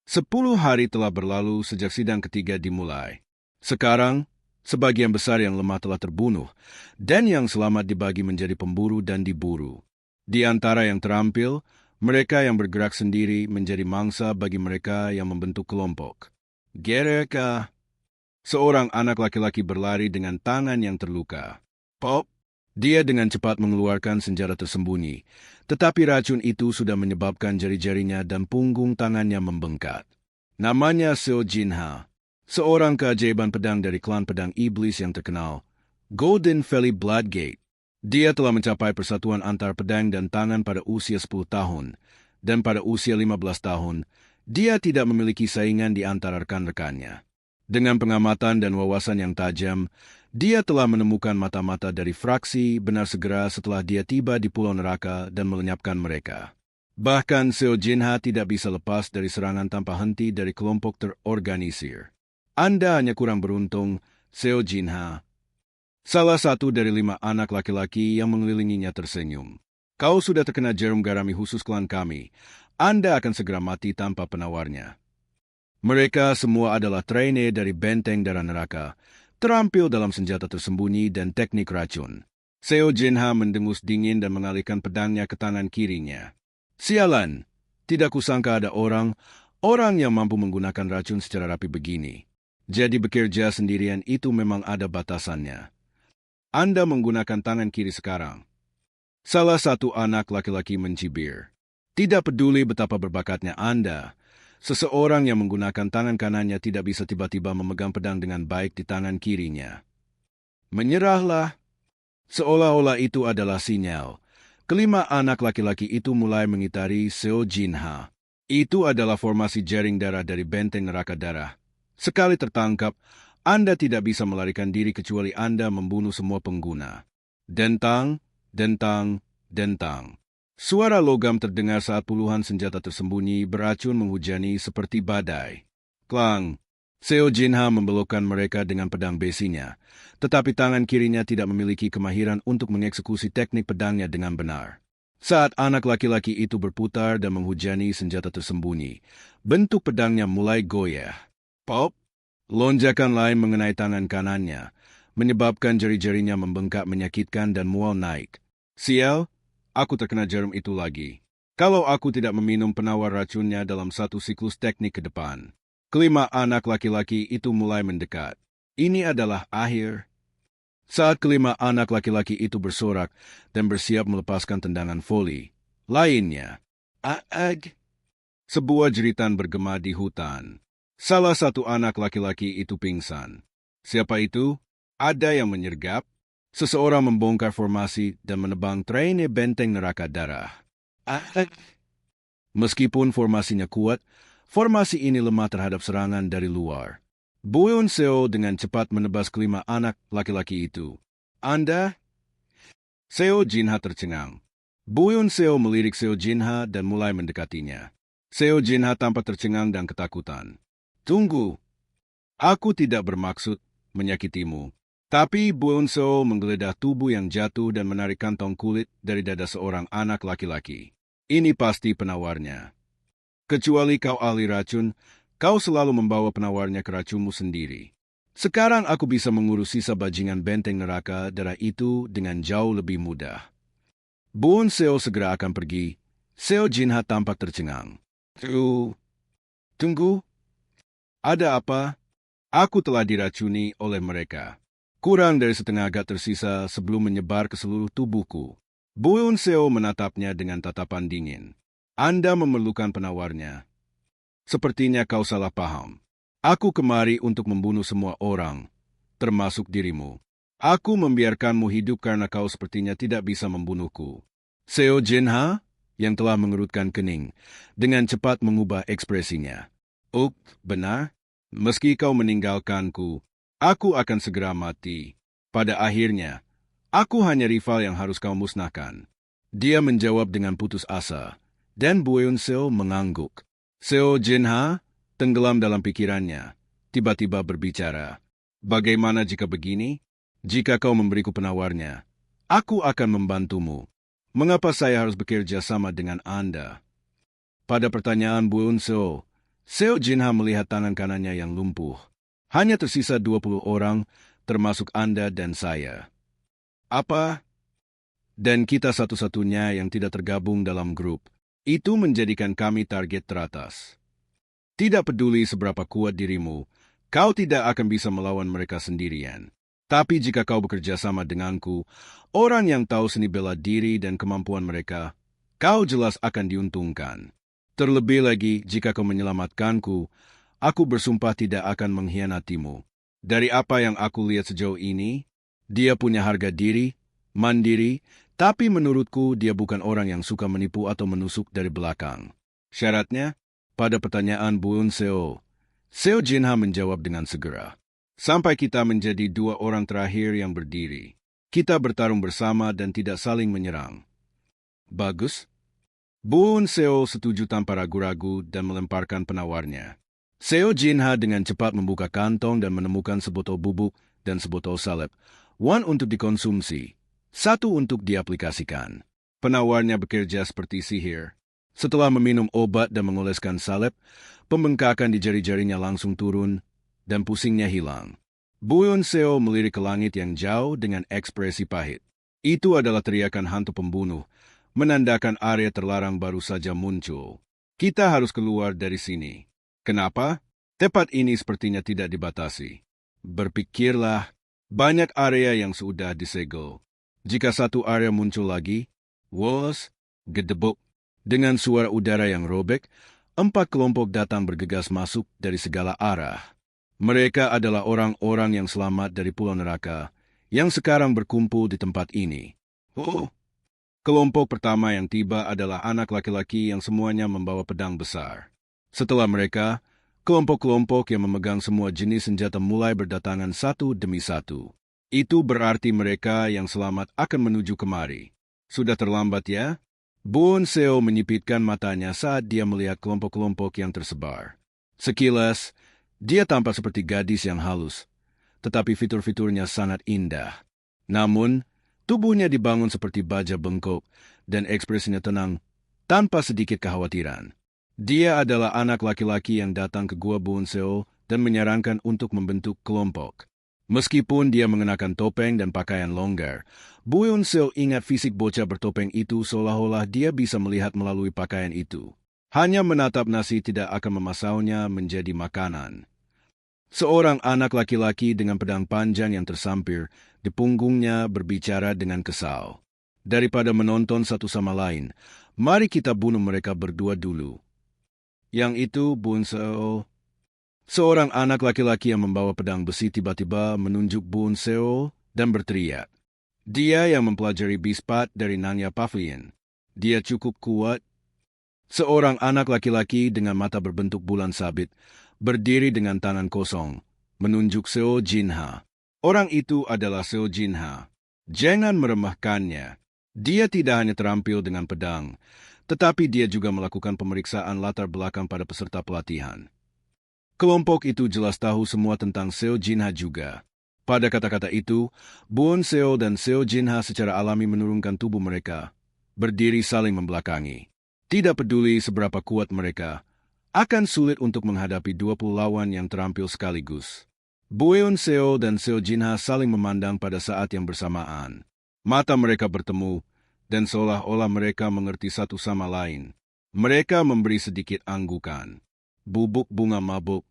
10 hari telah berlalu sejak sidang ketiga dimulai. Sekarang, sebagian besar yang lemah telah terbunuh, dan yang selamat dibagi menjadi pemburu dan diburu. Di antara yang terampil, mereka yang bergerak sendiri menjadi mangsa bagi mereka yang membentuk kelompok. Gereka, seorang anak laki-laki berlari dengan tangan yang terluka. Pop, dia dengan cepat mengeluarkan senjata tersembunyi, tetapi racun itu sudah menyebabkan jari-jarinya dan punggung tangannya membengkak. Namanya Seo Jinha, seorang keajaiban pedang dari klan pedang iblis yang terkenal, Golden Valley Bloodgate. Dia telah mencapai persatuan antar pedang dan tangan pada usia 10 tahun, dan pada usia 15 tahun, dia tidak memiliki saingan di antara rekan-rekannya. Dengan pengamatan dan wawasan yang tajam, dia telah menemukan mata-mata dari fraksi benar segera setelah dia tiba di Pulau Neraka dan melenyapkan mereka. Bahkan Seo Jinha tidak bisa lepas dari serangan tanpa henti dari kelompok terorganisir. Anda hanya kurang beruntung, Seo Jinha. Salah satu dari 5 anak laki-laki yang mengelilinginya tersenyum. Kau sudah terkena jarum garami khusus klan kami. Anda akan segera mati tanpa penawarnya. Mereka semua adalah trainee dari benteng darah neraka, terampil dalam senjata tersembunyi dan teknik racun. Seo Jinha mendengus dingin dan mengalihkan pedangnya ke tangan kirinya. Sialan, tidak kusangka ada orang yang mampu menggunakan racun secara rapi begini. Jadi bekerja sendirian itu memang ada batasannya. Anda menggunakan tangan kiri sekarang. Salah satu anak laki-laki mencibir. Tidak peduli betapa berbakatnya Anda, seseorang yang menggunakan tangan kanannya tidak bisa tiba-tiba memegang pedang dengan baik di tangan kirinya. Menyerahlah. Seolah-olah itu adalah sinyal. Kelima anak laki-laki itu mulai mengitari Seo Jinha. Itu adalah formasi jaring darah dari benteng neraka darah. Sekali tertangkap, Anda tidak bisa melarikan diri kecuali Anda membunuh semua pengguna. Dentang, dentang, dentang. Suara logam terdengar saat puluhan senjata tersembunyi beracun menghujani seperti badai. Klang! Seo Jinha membelokkan mereka dengan pedang besinya, tetapi tangan kirinya tidak memiliki kemahiran untuk mengeksekusi teknik pedangnya dengan benar. Saat anak laki-laki itu berputar dan menghujani senjata tersembunyi, bentuk pedangnya mulai goyah. Pop! Lonjakan lain mengenai tangan kanannya, menyebabkan jari-jarinya membengkak menyakitkan dan mual naik. Sial! Aku terkena jarum itu lagi. Kalau aku tidak meminum penawar racunnya dalam satu siklus teknik ke depan. Kelima anak laki-laki itu mulai mendekat. Ini adalah akhir. Saat kelima anak laki-laki itu bersorak dan bersiap melepaskan tendangan voli, lainnya. Aag! Sebuah jeritan bergema di hutan. Salah satu anak laki-laki itu pingsan. Siapa itu? Ada yang menyergap? Seseorang membongkar formasi dan menebang trainee benteng neraka darah. Meskipun formasinya kuat, formasi ini lemah terhadap serangan dari luar. Bueon Seo dengan cepat menebas kelima anak laki-laki itu. Anda? Seo Jinha tercengang. Bueon Seo melirik Seo Jinha dan mulai mendekatinya. Seo Jinha tampak tercengang dan ketakutan. Tunggu. Aku tidak bermaksud menyakitimu. Tapi Bueon Seo menggeledah tubuh yang jatuh dan menarik kantong kulit dari dada seorang anak laki-laki. Ini pasti penawarnya. Kecuali kau ahli racun, kau selalu membawa penawarnya ke racunmu sendiri. Sekarang aku bisa mengurus sisa bajingan benteng neraka darah itu dengan jauh lebih mudah. Bueon Seo segera akan pergi. Seo Jinha tampak tercengang. Tunggu. Ada apa? Aku telah diracuni oleh mereka. Kurang dari setengah agak tersisa sebelum menyebar ke seluruh tubuhku. Bueon Seo menatapnya dengan tatapan dingin. Anda memerlukan penawarnya. Sepertinya kau salah paham. Aku kemari untuk membunuh semua orang, termasuk dirimu. Aku membiarkanmu hidup karena kau sepertinya tidak bisa membunuhku. Seo Jinha, yang telah mengerutkan kening, dengan cepat mengubah ekspresinya. Benar? Meski kau meninggalkanku, aku akan segera mati. Pada akhirnya, aku hanya rival yang harus kau musnahkan. Dia menjawab dengan putus asa, dan Bueon Seo mengangguk. Seo Jinha, tenggelam dalam pikirannya, tiba-tiba berbicara. Bagaimana jika begini? Jika kau memberiku penawarnya, aku akan membantumu. Mengapa saya harus bekerja sama dengan Anda? Pada pertanyaan Bueon Seo, Seo Jinha melihat tangan kanannya yang lumpuh. Hanya tersisa 20 orang, termasuk Anda dan saya. Apa? Dan kita satu-satunya yang tidak tergabung dalam grup. Itu menjadikan kami target teratas. Tidak peduli seberapa kuat dirimu, kau tidak akan bisa melawan mereka sendirian. Tapi jika kau bekerja sama denganku, orang yang tahu seni bela diri dan kemampuan mereka, kau jelas akan diuntungkan. Terlebih lagi, jika kau menyelamatkanku, aku bersumpah tidak akan mengkhianatimu. Dari apa yang aku lihat sejauh ini, dia punya harga diri, mandiri, tapi menurutku dia bukan orang yang suka menipu atau menusuk dari belakang. Syaratnya, pada pertanyaan Buun Seo, Seo Jinha menjawab dengan segera. Sampai kita menjadi 2 orang terakhir yang berdiri. Kita bertarung bersama dan tidak saling menyerang. Bagus. Buun Seo setuju tanpa ragu-ragu dan melemparkan penawarnya. Seo Jinha dengan cepat membuka kantong dan menemukan sebotol bubuk dan sebotol salep. 1 untuk dikonsumsi, 1 untuk diaplikasikan. Penawarnya bekerja seperti sihir. Setelah meminum obat dan mengoleskan salep, pembengkakan di jari-jarinya langsung turun dan pusingnya hilang. Buun Seo melirik ke langit yang jauh dengan ekspresi pahit. Itu adalah teriakan hantu pembunuh, menandakan area terlarang baru saja muncul. Kita harus keluar dari sini. Kenapa? Tempat ini sepertinya tidak dibatasi. Berpikirlah, banyak area yang sudah disegel. Jika satu area muncul lagi, was, gedebuk. Dengan suara udara yang robek, 4 kelompok datang bergegas masuk dari segala arah. Mereka adalah orang-orang yang selamat dari Pulau Neraka, yang sekarang berkumpul di tempat ini. Oh! Kelompok pertama yang tiba adalah anak laki-laki yang semuanya membawa pedang besar. Setelah mereka, kelompok-kelompok yang memegang semua jenis senjata mulai berdatangan satu demi satu. Itu berarti mereka yang selamat akan menuju kemari. Sudah terlambat ya? Buun Seo menyipitkan matanya saat dia melihat kelompok-kelompok yang tersebar. Sekilas, dia tampak seperti gadis yang halus, tetapi fitur-fiturnya sangat indah. Namun, tubuhnya dibangun seperti baja bengkok dan ekspresinya tenang, tanpa sedikit kekhawatiran. Dia adalah anak laki-laki yang datang ke Gua Buun Seo dan menyarankan untuk membentuk kelompok. Meskipun dia mengenakan topeng dan pakaian longgar, Buun Seo ingat fisik bocah bertopeng itu seolah-olah dia bisa melihat melalui pakaian itu. Hanya menatap nasi tidak akan memasaunya menjadi makanan. Seorang anak laki-laki dengan pedang panjang yang tersampir di punggungnya berbicara dengan kesal. Daripada menonton satu sama lain, mari kita bunuh mereka berdua dulu. Yang itu Buun Seo. Seorang anak laki-laki yang membawa pedang besi tiba-tiba menunjuk Buun Seo dan berteriak. Dia yang mempelajari bispat dari Nanya Pavilion. Dia cukup kuat. Seorang anak laki-laki dengan mata berbentuk bulan sabit berdiri dengan tangan kosong, menunjuk Seo Jinha. Orang itu adalah Seo Jinha. Jangan meremehkannya. Dia tidak hanya terampil dengan pedang, tetapi dia juga melakukan pemeriksaan latar belakang pada peserta pelatihan. Kelompok itu jelas tahu semua tentang Seo Jinha juga. Pada kata-kata itu, Buun Seo dan Seo Jinha secara alami menurunkan tubuh mereka, berdiri saling membelakangi. Tidak peduli seberapa kuat mereka, akan sulit untuk menghadapi 20 lawan yang terampil sekaligus. Buun Seo dan Seo Jinha saling memandang pada saat yang bersamaan. Mata mereka bertemu, dan seolah-olah mereka mengerti satu sama lain. Mereka memberi sedikit anggukan. Bubuk bunga mabuk.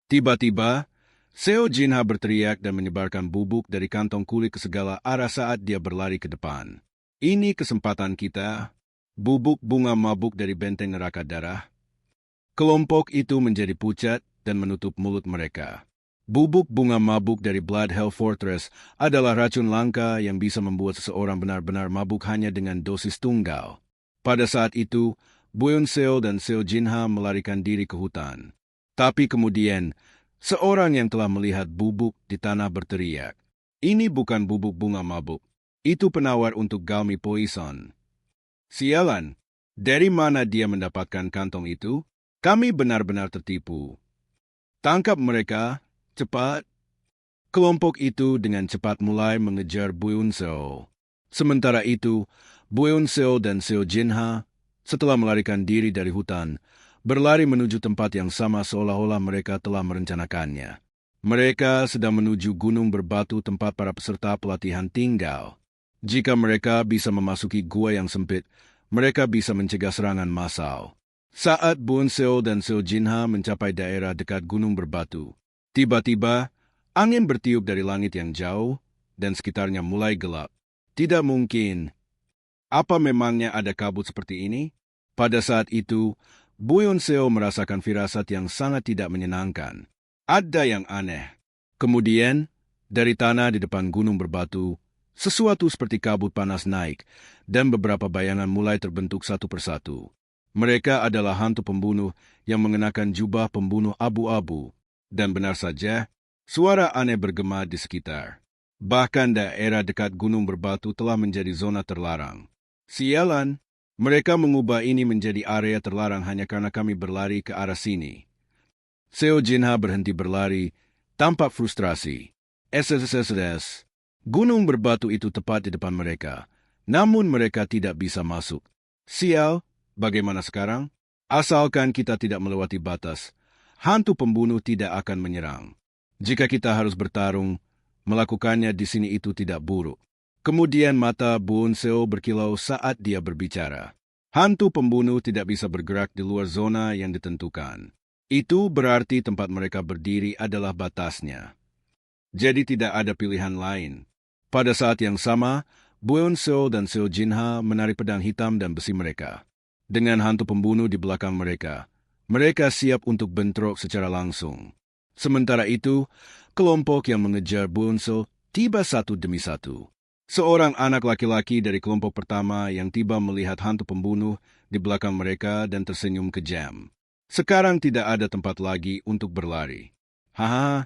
Tiba-tiba, Seo Jinha berteriak dan menyebarkan bubuk dari kantong kulit ke segala arah saat dia berlari ke depan. Ini kesempatan kita. Bubuk bunga mabuk dari benteng neraka darah. Kelompok itu menjadi pucat dan menutup mulut mereka. Bubuk bunga mabuk dari Blood Hell Fortress adalah racun langka yang bisa membuat seseorang benar-benar mabuk hanya dengan dosis tunggal. Pada saat itu, Buun Seo dan Seo Jinha melarikan diri ke hutan. Tapi kemudian, seorang yang telah melihat bubuk di tanah berteriak, "Ini bukan bubuk bunga mabuk. Itu penawar untuk Galmi Poison." Sialan, dari mana dia mendapatkan kantong itu? Kami benar-benar tertipu. Tangkap mereka, cepat. Kelompok itu dengan cepat mulai mengejar Buun Seo. Sementara itu, Buun Seo dan Seo Jinha, setelah melarikan diri dari hutan, berlari menuju tempat yang sama seolah-olah mereka telah merencanakannya. Mereka sedang menuju gunung berbatu tempat para peserta pelatihan tinggal. Jika mereka bisa memasuki gua yang sempit, mereka bisa mencegah serangan massal. Saat Boon Seo dan Seo Jinha mencapai daerah dekat gunung berbatu, tiba-tiba angin bertiup dari langit yang jauh dan sekitarnya mulai gelap. Tidak mungkin. Apa memangnya ada kabut seperti ini? Pada saat itu, Boon Seo merasakan firasat yang sangat tidak menyenangkan. Ada yang aneh. Kemudian, dari tanah di depan gunung berbatu, sesuatu seperti kabut panas naik, dan beberapa bayangan mulai terbentuk satu persatu. Mereka adalah hantu pembunuh yang mengenakan jubah pembunuh abu-abu. Dan benar saja, suara aneh bergema di sekitar. Bahkan daerah dekat gunung berbatu telah menjadi zona terlarang. Sialan, mereka mengubah ini menjadi area terlarang hanya karena kami berlari ke arah sini. Seo Jinha berhenti berlari, tampak frustrasi. SSSS. Gunung berbatu itu tepat di depan mereka, namun mereka tidak bisa masuk. Sial, bagaimana sekarang? Asalkan kita tidak melewati batas, hantu pembunuh tidak akan menyerang. Jika kita harus bertarung, melakukannya di sini itu tidak buruk. Kemudian mata Boon Seo berkilau saat dia berbicara. Hantu pembunuh tidak bisa bergerak di luar zona yang ditentukan. Itu berarti tempat mereka berdiri adalah batasnya. Jadi tidak ada pilihan lain. Pada saat yang sama, Boon Seo dan Seo Jinha menarik pedang hitam dan besi mereka. Dengan hantu pembunuh di belakang mereka, mereka siap untuk bentrok secara langsung. Sementara itu, kelompok yang mengejar Boon Seo tiba satu demi satu. Seorang anak laki-laki dari kelompok pertama yang tiba melihat hantu pembunuh di belakang mereka dan tersenyum kejam. Sekarang tidak ada tempat lagi untuk berlari. Haha.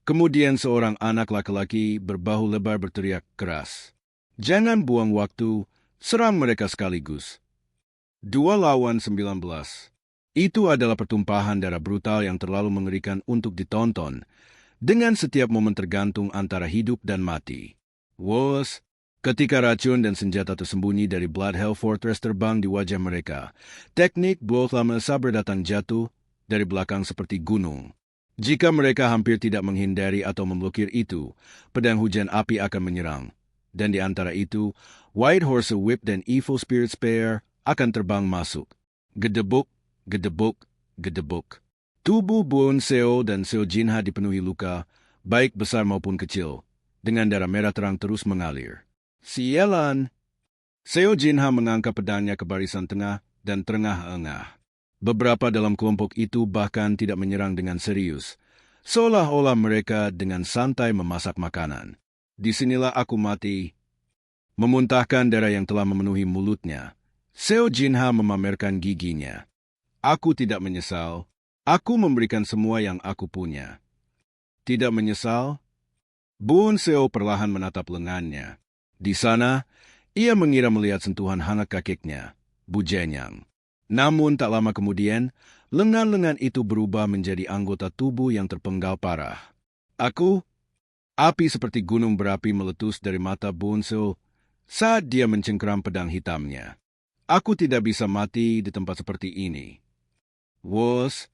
Kemudian seorang anak laki-laki berbahu lebar berteriak keras. Jangan buang waktu, serang mereka sekaligus. 2 lawan 19. Itu adalah pertumpahan darah brutal yang terlalu mengerikan untuk ditonton, dengan setiap momen tergantung antara hidup dan mati. Wos, ketika racun dan senjata tersembunyi dari Blood Hell Fortress terbang di wajah mereka, teknik Blow Lama Saber datang jatuh dari belakang seperti gunung. Jika mereka hampir tidak menghindari atau memblokir itu, pedang hujan api akan menyerang. Dan di antara itu, White Horse Whip dan Evil Spirit Spear akan terbang masuk. Gedebuk, gedebuk, gedebuk. Tubuh Boon Seo dan Seo Jinha dipenuhi luka, baik besar maupun kecil, dengan darah merah terang terus mengalir. Sialan! Seo Jinha mengangkat pedangnya ke barisan tengah dan terengah-engah. Beberapa dalam kelompok itu bahkan tidak menyerang dengan serius, seolah-olah mereka dengan santai memasak makanan. Disinilah aku mati. Memuntahkan darah yang telah memenuhi mulutnya, Seo Jinha memamerkan giginya. Aku tidak menyesal. Aku memberikan semua yang aku punya. Tidak menyesal? Boon Seo perlahan menatap lengannya. Di sana, ia mengira melihat sentuhan hangat kakeknya, Bu Jenyang. Namun tak lama kemudian, lengan-lengan itu berubah menjadi anggota tubuh yang terpenggal parah. Api seperti gunung berapi meletus dari mata Boon Seo saat dia mencengkeram pedang hitamnya. Aku tidak bisa mati di tempat seperti ini. Wos,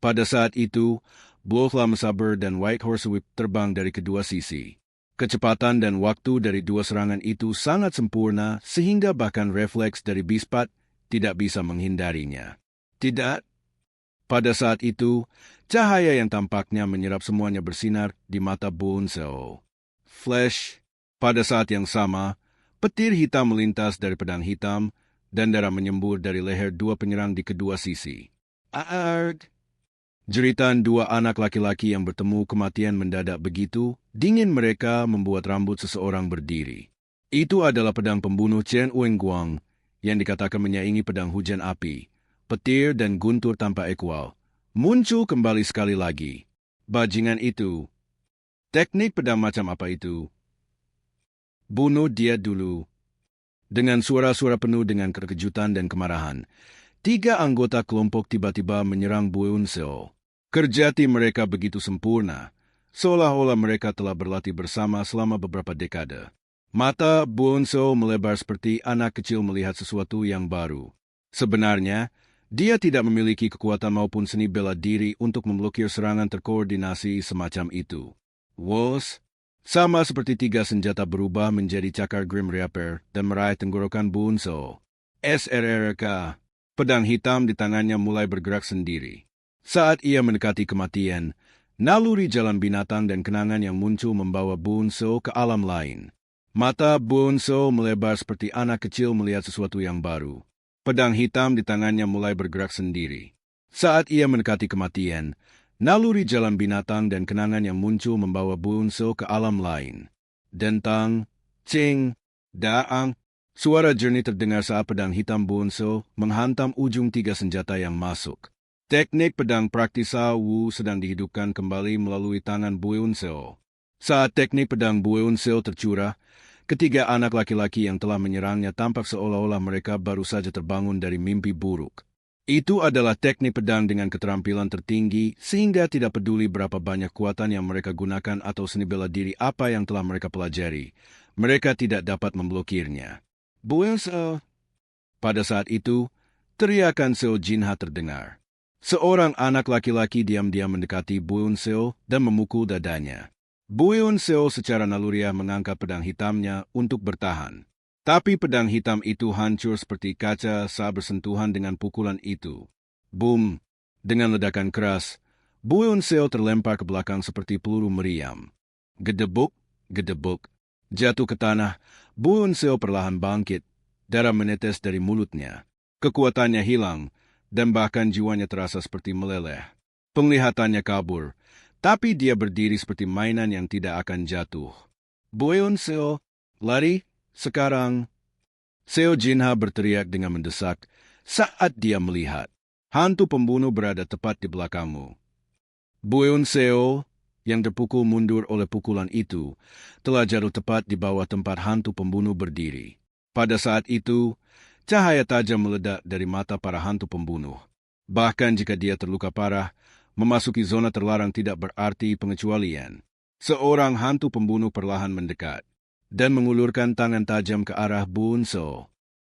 pada saat itu, Blow Lama Saber dan White Horse Whip terbang dari kedua sisi. Kecepatan dan waktu dari dua serangan itu sangat sempurna sehingga bahkan refleks dari Bispat tidak bisa menghindarinya. Tidak. Pada saat itu, cahaya yang tampaknya menyerap semuanya bersinar di mata Boon Seo. Flash. Pada saat yang sama, petir hitam melintas dari pedang hitam dan darah menyembur dari leher dua penyerang di kedua sisi. Aarg! Jeritan dua anak laki-laki yang bertemu kematian mendadak begitu, dingin mereka membuat rambut seseorang berdiri. Itu adalah pedang pembunuh Chen Wenguang yang dikatakan menyaingi pedang hujan api, petir dan guntur tanpa ekwal. Muncul kembali sekali lagi. Bajingan itu. Teknik pedang macam apa itu? Bunuh dia dulu. Dengan suara-suara penuh dengan kekejutan dan kemarahan, 3 anggota kelompok tiba-tiba menyerang Boon Seo. Kerja tim mereka begitu sempurna, seolah-olah mereka telah berlatih bersama selama beberapa dekade. Mata Boon Seo melebar seperti anak kecil melihat sesuatu yang baru. Sebenarnya, Dia tidak memiliki kekuatan maupun seni bela diri untuk memblokir serangan terkoordinasi semacam itu. Wos, sama seperti tiga senjata berubah menjadi cakar Grim Reaper dan meraih tenggorokan Bunso. SRRK, pedang hitam di tangannya mulai bergerak sendiri. Saat ia mendekati kematian, naluri jalan binatang dan kenangan yang muncul membawa Bunso ke alam lain. Mata Bunso melebar seperti anak kecil melihat sesuatu yang baru. Pedang hitam di tangannya mulai bergerak sendiri. Saat ia mendekati kematian, naluri jalan binatang dan kenangan yang muncul membawa Bunso ke alam lain. Dentang, cing, daang, suara jernih terdengar saat pedang hitam Bunso menghantam ujung tiga senjata yang masuk. Teknik pedang praktisa Wu sedang dihidupkan kembali melalui tangan Bunso. Saat teknik pedang Bunso tercurah, ketiga anak laki-laki yang telah menyerangnya tampak seolah-olah mereka baru saja terbangun dari mimpi buruk. Itu adalah teknik pedang dengan keterampilan tertinggi, sehingga tidak peduli berapa banyak kekuatan yang mereka gunakan atau seni bela diri apa yang telah mereka pelajari, mereka tidak dapat memblokirnya. Bunso. Pada saat itu, teriakan Seo Jinha terdengar. Seorang anak laki-laki diam-diam mendekati Bunso dan memukul dadanya. Bunso secara naluriah mengangkat pedang hitamnya untuk bertahan. Tapi pedang hitam itu hancur seperti kaca saat bersentuhan dengan pukulan itu. Boom! Dengan ledakan keras, Bunso terlempar ke belakang seperti peluru meriam. Gedebuk, gedebuk. Jatuh ke tanah, Bunso perlahan bangkit. Darah menetes dari mulutnya. Kekuatannya hilang, dan bahkan jiwanya terasa seperti meleleh. Penglihatannya kabur, tapi dia berdiri seperti mainan yang tidak akan jatuh. Bunso, lari, sekarang. Seo Jinha berteriak dengan mendesak saat dia melihat hantu pembunuh berada tepat di belakangmu. Bunso, yang terpukul mundur oleh pukulan itu, telah jatuh tepat di bawah tempat hantu pembunuh berdiri. Pada saat itu, cahaya tajam meledak dari mata para hantu pembunuh. Bahkan jika dia terluka parah, memasuki zona terlarang tidak berarti pengecualian. Seorang hantu pembunuh perlahan mendekat dan mengulurkan tangan tajam ke arah Bunso.